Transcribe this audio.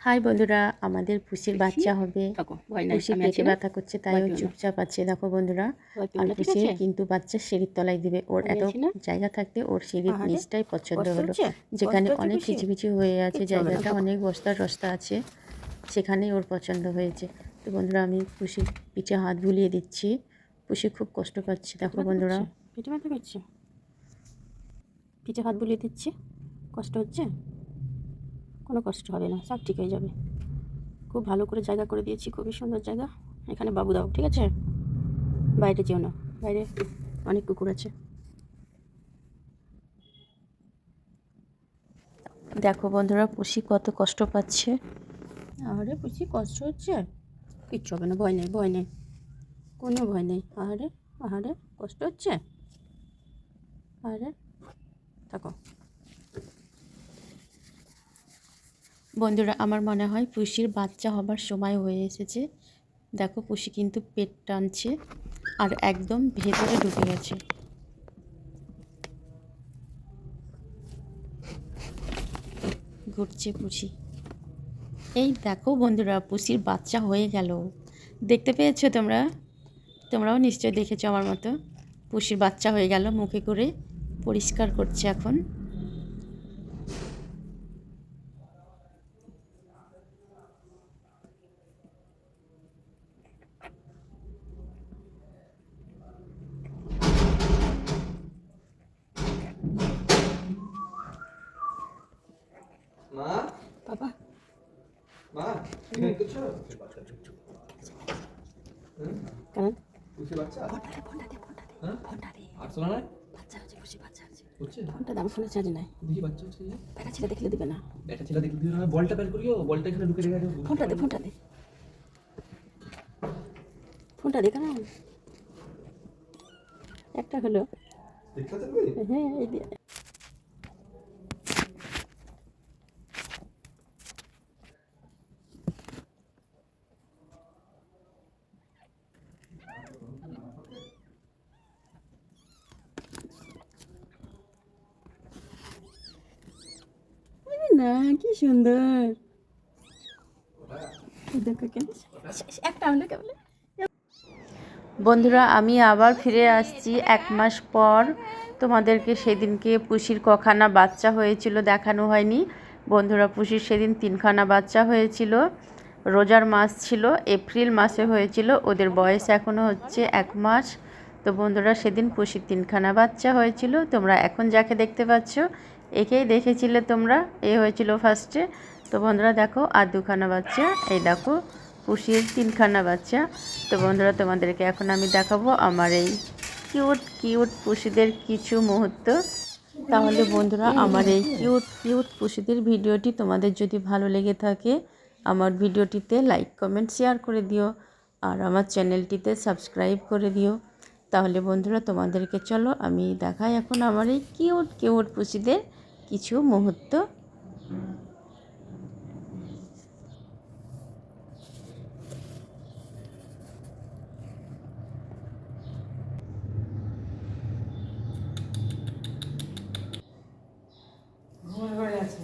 High বন্ধুরা, আমাদের পুষির বাচ্চা হবে। পুষি পেটে ব্যথা করছে, তাই ও চুপচাপ আছে। দেখো বন্ধুরা, আর পুষি কিন্তু বাচ্চার সিঁড়ির তলায় দিবে। ওর এত জায়গা থাকতে ওর সিঁড়ির নিচটাই পছন্দ হলো, যেখানে অনেক খিচিমিচি হয়ে আছে, জায়গাটা অনেক বস্তা টস্তা আছে, সেখানেই ওর পছন্দ হয়েছে। তো বন্ধুরা, আমি পুষির পিঠে হাত বুলিয়ে দিচ্ছি। পুষি খুব কষ্ট পাচ্ছে। দেখো বন্ধুরা, পেটে ব্যথা করছে, পিঠে হাত বুলিয়ে দিচ্ছি। কষ্ট হচ্ছে? কোনো কষ্ট হবে না, সব ঠিক হয়ে যাবে। খুব ভালো করে জায়গা করে দিয়েছি, খুবই সুন্দর জায়গা। এখানে বাবু দাও, ঠিক আছে? বাইরে যেও না, বাইরে অনেক কুকুর আছে। দেখো বন্ধুরা, পুষি কত কষ্ট পাচ্ছে। আরে পুষি কষ্ট হচ্ছে? কিচ্ছু হবে না, ভয় নেই, ভয় নেই, কোনো ভয় নেই। আহারে আহারে, কষ্ট হচ্ছে? আরে থাকো। বন্ধুরা, আমার মনে হয় পুষির বাচ্চা হবার সময় হয়ে এসেছে। দেখো, পুষি কিন্তু পেট টানছে আর একদম ভেতরে ঢুকে গেছে। ঘুরছে পুষি। এই দেখো বন্ধুরা, পুষির বাচ্চা হয়ে গেল। দেখতে পেয়েছো তোমরা? তোমরাও নিশ্চয়ই দেখেছো আমার মতো। পুষির বাচ্চা হয়ে গেল, মুখে করে পরিষ্কার করছে এখন। মা, বাবা মা, এখানে কিছু? কেন? পুষি বাচ্চা? ফোনটা দে, ফোনটা দে, হ্যাঁ? ফোনটা দে। আর শোনা নাই? বাচ্চা হচ্ছে, খুশি বাচ্চা আছে। হচ্ছে? ফোনটা দাম ফোনে চার্জ নাই। দেখি বাচ্চা হচ্ছে যে? বেটা ছেলে দেখলে দিবে না। একটা ছেলে দেখতে দিও না, বলটা বের করিও, বলটা এখানে ঢুকে রেখে দাও। ফোনটা দে, ফোনটা দে, ফোনটা দে। কেন একটা হলো? দেখতে থাকবি? হ্যাঁ, এই দিয়ে। না, কি সুন্দর। দেখো কেন একটা হলো কেবল। বন্ধুরা, আমি আবার ফিরে আসছি 1 মাস পর। তোমাদেরকে সেদিনকে পুষির কখানা বাচ্চা হয়েছিল দেখানো হয়নি। বন্ধুরা, পুষির সেদিন 3খানা বাচ্চা হয়েছিল। রোজার মাস ছিল, এপ্রিল মাসে হয়েছিল। ওদের বয়স এখনও হচ্ছে 1 মাস। তো বন্ধুরা, সেদিন পুষির 3খানা বাচ্চা হয়েছিল। তোমরা এখন যাকে দেখতে পাচ্ছ, একেই দেখেছিলে তোমরা। এ হয়েছিল ফার্স্টে। তো বন্ধুরা দেখো, আর 2খানা বাচ্চা। এই দেখো, পুষির 3খানা বাচ্চা। তো বন্ধুরা, তোমাদেরকে এখন আমি দেখাবো আমার এই কিউট কিউট পুষিদের কিছু মুহূর্ত। তাহলে বন্ধুরা, আমার এই কিউট কিউট পুষিদের ভিডিওটি তোমাদের যদি ভালো লেগে থাকে, আমার ভিডিওটিতে লাইক কমেন্ট শেয়ার করে দিও, আর আমার চ্যানেলটিতে সাবস্ক্রাইব করে দিও। তাহলে বন্ধুরা, তোমাদেরকে চলো আমি দেখাই এখন আমার এই কিউট কিউট পুষিদের কিছু মুহূর্ত। ঘুমের ঘরে আছে।